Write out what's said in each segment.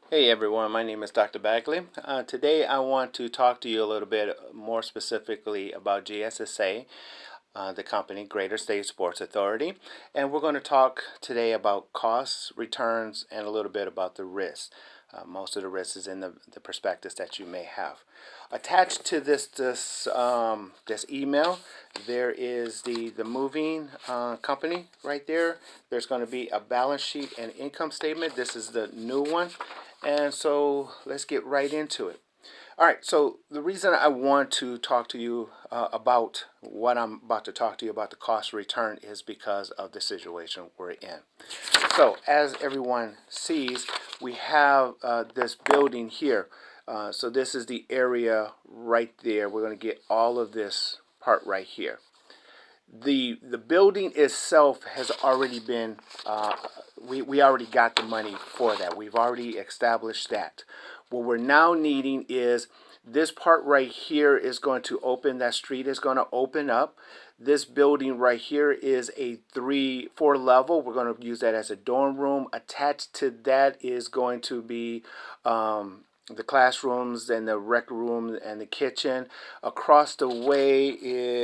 Hey everyone, my name is Dr. Bagley. Today I want to talk to you a little bit more specifically about GSSA, the company, Greater State Sports Authority. And we're going to talk today about costs, returns, and a little bit about the risks. Most of the risk is in the prospectus that you may have. Attached to this email, there is the moving company right there. There's going to be a balance sheet and income statement. This is the new one. And so let's get right into it. All right, so the reason I want to talk to you about what I'm about to talk to you about, the cost return, is because of the situation we're in. So as everyone sees, we have this building here. So this is the area right there. We're going to get all of this part right here. The building itself has already been we already got the money for that. We've already established that. What we're now needing is this part right here is going to open. That street is going to open up. This building right here is a 4 level. We're going to use that as a dorm room. Attached to that is going to be the classrooms and the rec room and the kitchen. Across the way is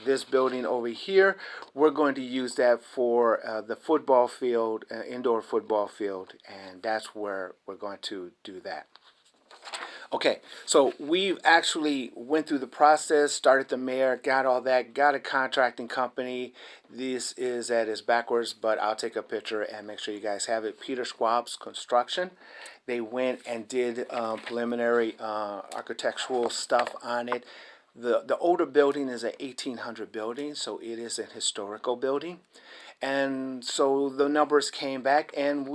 this building over here. We're going to use that for the football field, indoor football field, and that's where we're going to do that. Okay, so we've actually went through the process, started the mayor, got all that, got a contracting company. This is at its backwards, but I'll take a picture and make sure you guys have it. Peter Schwab's Construction. They went and did preliminary architectural stuff on it. The older building is an 1800 building, so it is a historical building. And so the numbers came back, and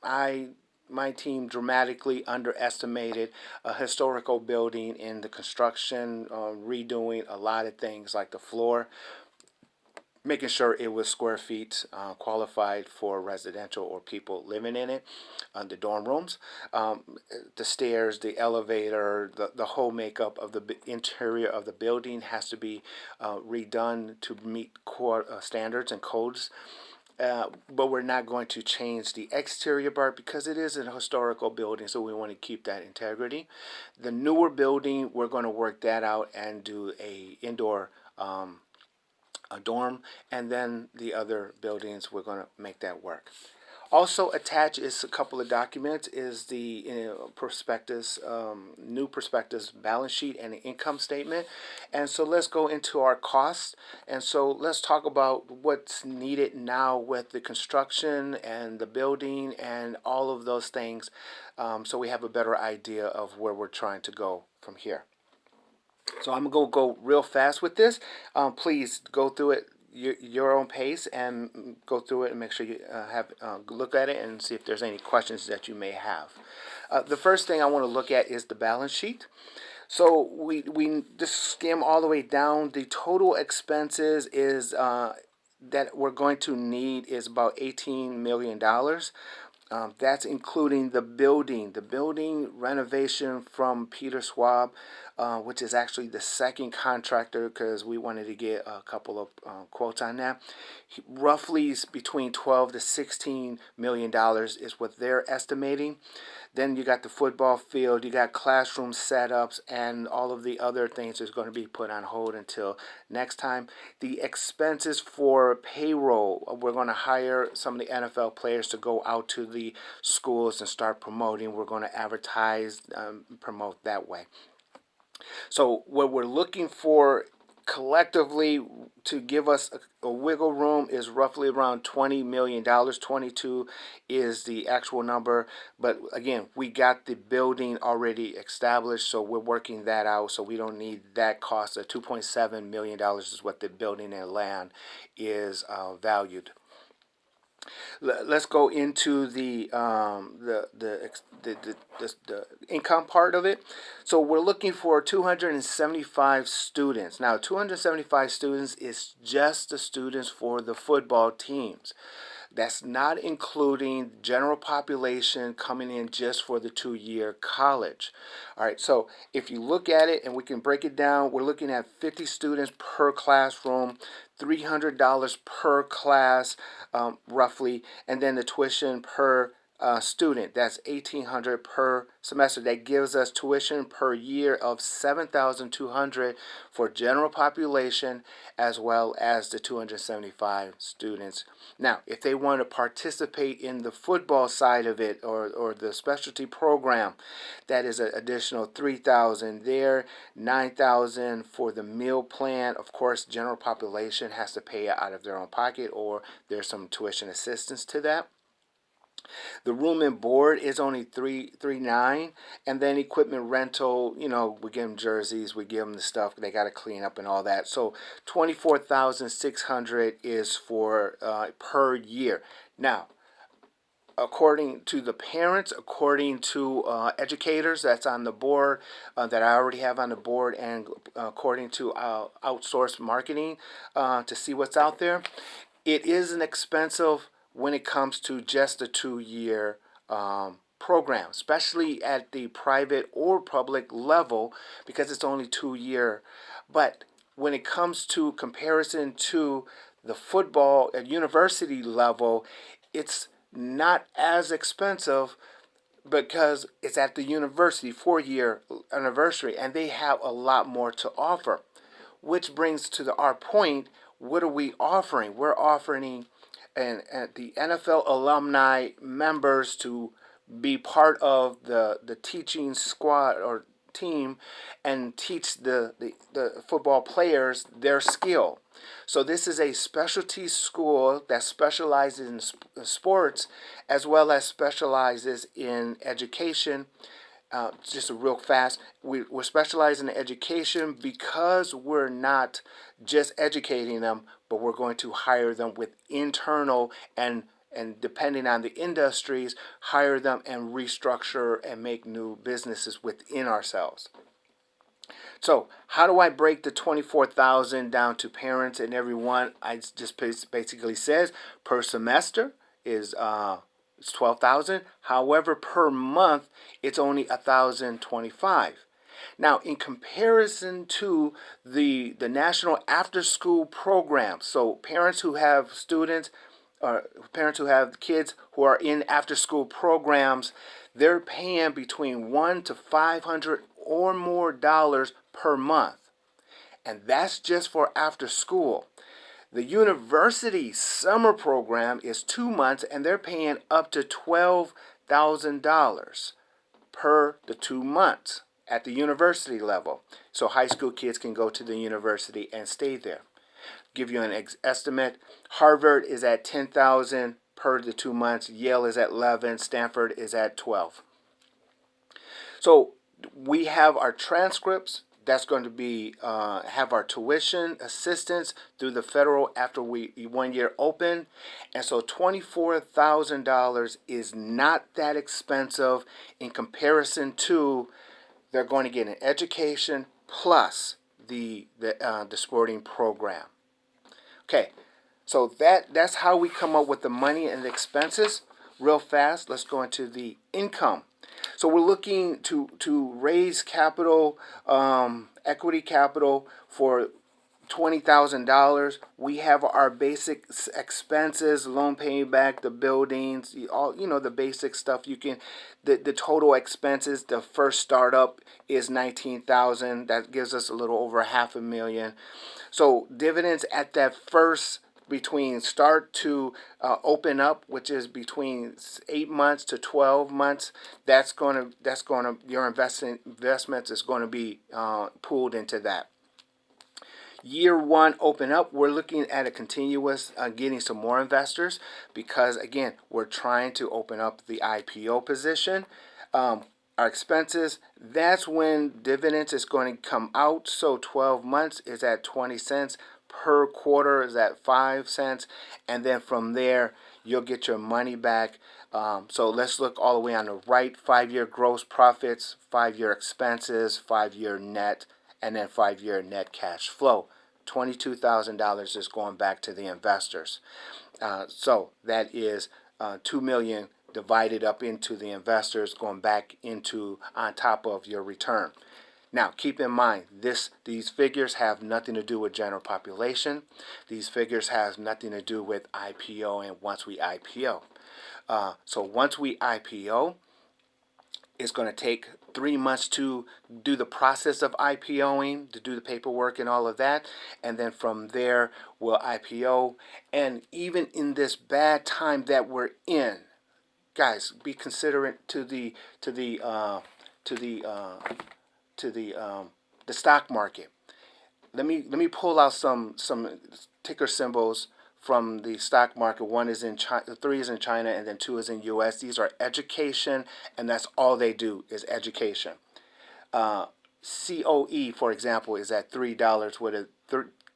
I my team dramatically underestimated a historical building in the construction, redoing a lot of things like the floor, making sure it was square feet qualified for residential or people living in it, the dorm rooms, the stairs, the elevator, the whole makeup of the interior of the building has to be redone to meet core standards and codes. But we're not going to change the exterior part because it is a historical building, so we want to keep that integrity. The newer building, we're going to work that out and do a indoor a dorm, and then the other buildings we're going to make that work. Also attached is a couple of documents, is the prospectus, new prospectus balance sheet and the income statement. And so let's go into our costs. And so let's talk about what's needed now with the construction and the building and all of those things, so we have a better idea of where we're trying to go from here. So I'm going to go real fast with this. Please go through it your own pace and go through it and make sure you have look at it and see if there's any questions that you may have. The first thing I want to look at is the balance sheet. So we just skim all the way down. The total expenses is that we're going to need is about $18 million. That's including the building renovation from Peter Schwab, which is actually the second contractor because we wanted to get a couple of quotes on that. Roughly between 12 to 16 million dollars is what they're estimating. Then you got the football field, you got classroom setups, and all of the other things is going to be put on hold until next time. The expenses for payroll, we're going to hire some of the NFL players to go out to the schools and start promoting. We're going to advertise, promote that way. So what we're looking for collectively to give us a wiggle room is roughly around $20 million. 22 is the actual number, but again, we got the building already established, so we're working that out, so we don't need that cost. Of $2.7 million is what the building and land is valued. Let's go into the income part of it. So we're looking for 275 students. Now, 275 students is just the students for the football teams. That's not including general population coming in just for the 2-year college. All right, so if you look at it and we can break it down, we're looking at 50 students per classroom, $300 per class, roughly, and then the tuition per student, that's $1,800 per semester. That gives us tuition per year of $7,200 for general population, as well as the 275 students. Now, if they want to participate in the football side of it, or the specialty program, that is an additional $3,000 there, $9,000 for the meal plan. Of course, general population has to pay out of their own pocket, or there's some tuition assistance to that. The room and board is only $3,900, and then equipment rental. We give them jerseys, we give them the stuff they got to clean up and all that. So $24,600 is for per year. Now, according to the parents, according to educators that's on the board, that I already have on the board, and according to outsourced marketing to see what's out there, it is an expensive when it comes to just a 2-year program, especially at the private or public level, because it's only 2-year. But when it comes to comparison to the football at university level, it's not as expensive because it's at the university 4-year anniversary, and they have a lot more to offer. Which brings to our point, what are we offering? We're offering and the NFL alumni members to be part of the teaching squad or team and teach the football players their skill. So this is a specialty school that specializes in sports, as well as specializes in education. Just real fast, we're specializing in education because we're not just educating them, but we're going to hire them with internal and depending on the industries, hire them and restructure and make new businesses within ourselves. So how do I break the 24,000 down to parents and everyone? I just basically says per semester is it's 12,000. However, per month it's only 1,025. Now, in comparison to the national after school program, so parents who have students, or parents who have kids who are in after school programs, they're paying between $100 to $500 or more dollars per month, and that's just for after school. The university summer program is 2 months, and they're paying up to $12,000 per the 2 months at the university level. So high school kids can go to the university and stay there. Give you an estimate. Harvard is at $10,000 per the 2 months. Yale is at 11. Stanford is at 12. So we have our transcripts. That's going to be have our tuition assistance through the federal after 1 year open, and so $24,000 is not that expensive in comparison to they're going to get an education plus the sporting program. Okay, so that's how we come up with the money and the expenses. Real fast, let's go into the income. So we're looking to raise capital, equity capital for $20,000. We have our basic expenses, loan paying back, the buildings, all the basic stuff. You can, the total expenses. The first startup is $19,000. That gives us a little over $500,000. So dividends at that first, between start to open up, which is between 8 months to 12 months, that's gonna your investments is going to be pooled into that. Year 1 open up, we're looking at a continuous getting some more investors, because again, we're trying to open up the IPO position. Our expenses, that's when dividends is going to come out. So 12 months is at 20 cents. Per quarter is at 5 cents, and then from there you'll get your money back. So let's look all the way on the right. 5-year gross profits, 5-year expenses, 5-year net, and then 5-year net cash flow. $22,000 is going back to the investors. So that is 2 million divided up into the investors going back into on top of your return. Now, keep in mind, these figures have nothing to do with general population. These figures have nothing to do with IPO and once we IPO. So once we IPO, it's going to take 3 months to do the process of IPOing, to do the paperwork and all of that. And then from there, we'll IPO. And even in this bad time that we're in, guys, be considerate to to the the stock market. Let me pull out some ticker symbols from the stock market. One is in China, three is in China, and then two is in U.S. These are education, and that's all they do is education. Uh, COE, for example, is at $3 with a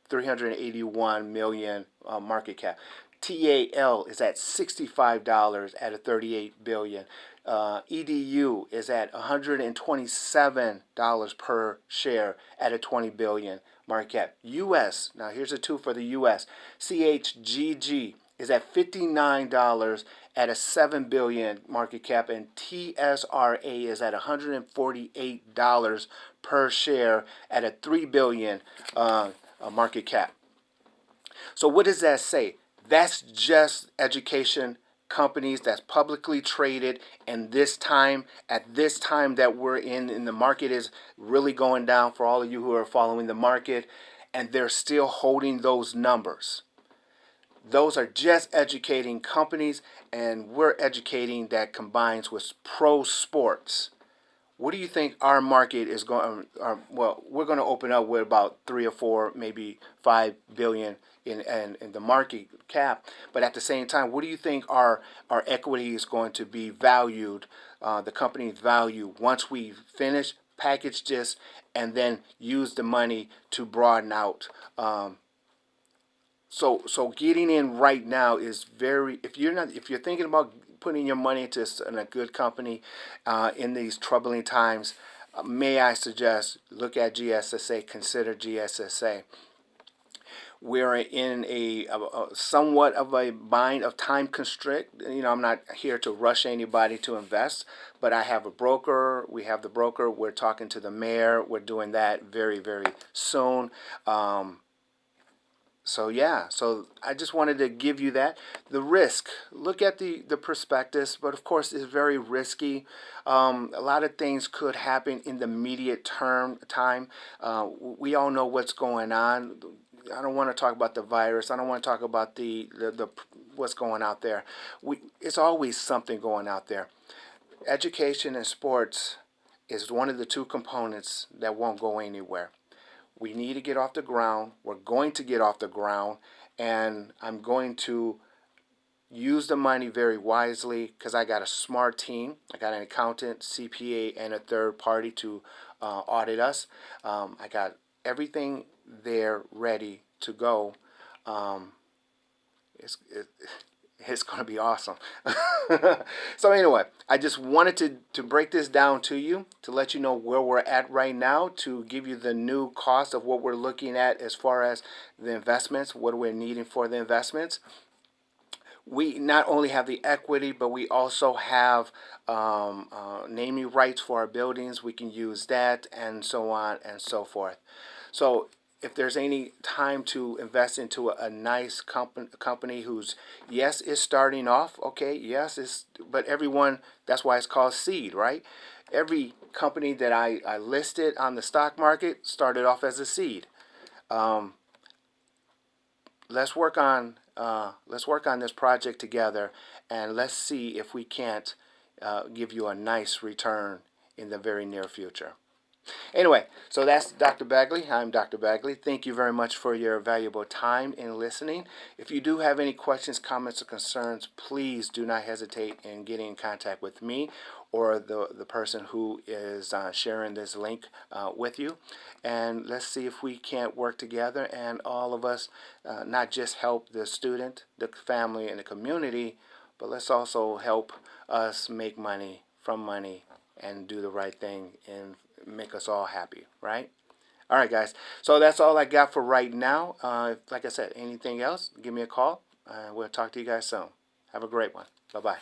381 million market cap. TAL is at $65 at a 38 billion. EDU is at $127 per share at a 20 billion market cap. US, now here's a two for the US. CHGG is at $59 at a 7 billion market cap, and TSRA is at $148 per share at a 3 billion market cap. So what does that say? That's just education companies that's publicly traded, and at this time that we're in the market is really going down for all of you who are following the market, and they're still holding those numbers. Those are just educating companies, and we're educating that combines with pro sports. What do you think our market is going? Well, we're going to open up with about 3 or 4, maybe 5 billion in the market cap. But at the same time, what do you think our equity is going to be valued? The company's value once we finish, package this, and then use the money to broaden out. So getting in right now is very. If you're thinking about putting your money into in a good company in these troubling times, may I suggest look at GSSA. Consider GSSA. We're in a somewhat of a bind of time constrict. I'm not here to rush anybody to invest, but I have a broker. We have the broker. We're talking to the mayor. We're doing that very, very soon. So yeah, so I just wanted to give you that. The risk, look at the prospectus, but of course it's very risky. A lot of things could happen in the immediate time. We all know what's going on. I don't want to talk about the virus. I don't want to talk about the what's going out there. It's always something going out there. Education and sports is one of the two components that won't go anywhere. We need to get off the ground. We're going to get off the ground, and I'm going to use the money very wisely because I got a smart team. I got an accountant, CPA, and a third party to audit us. I got everything there ready to go. It's, it, it's going to be awesome. So anyway, I just wanted to break this down to you, to let you know where we're at right now, to give you the new cost of what we're looking at as far as the investments, what we're needing for the investments. We not only have the equity, but we also have naming rights for our buildings. We can use that, and so on and so forth. So if there's any time to invest into a nice company who's, yes, is starting off, okay, yes, but everyone, that's why it's called seed, right? Every company that I listed on the stock market started off as a seed. Um, let's work on this project together, and let's see if we can't give you a nice return in the very near future. Anyway, so that's Dr. Bagley. I'm Dr. Bagley. Thank you very much for your valuable time in listening. If you do have any questions, comments, or concerns, please do not hesitate in getting in contact with me or the person who is sharing this link with you. And let's see if we can't work together and all of us not just help the student, the family, and the community, but let's also help us make money from money and do the right thing and make us all happy, right? All right, guys. So that's all I got for right now. Like I said, anything else, give me a call. We'll talk to you guys soon. Have a great one. Bye-bye.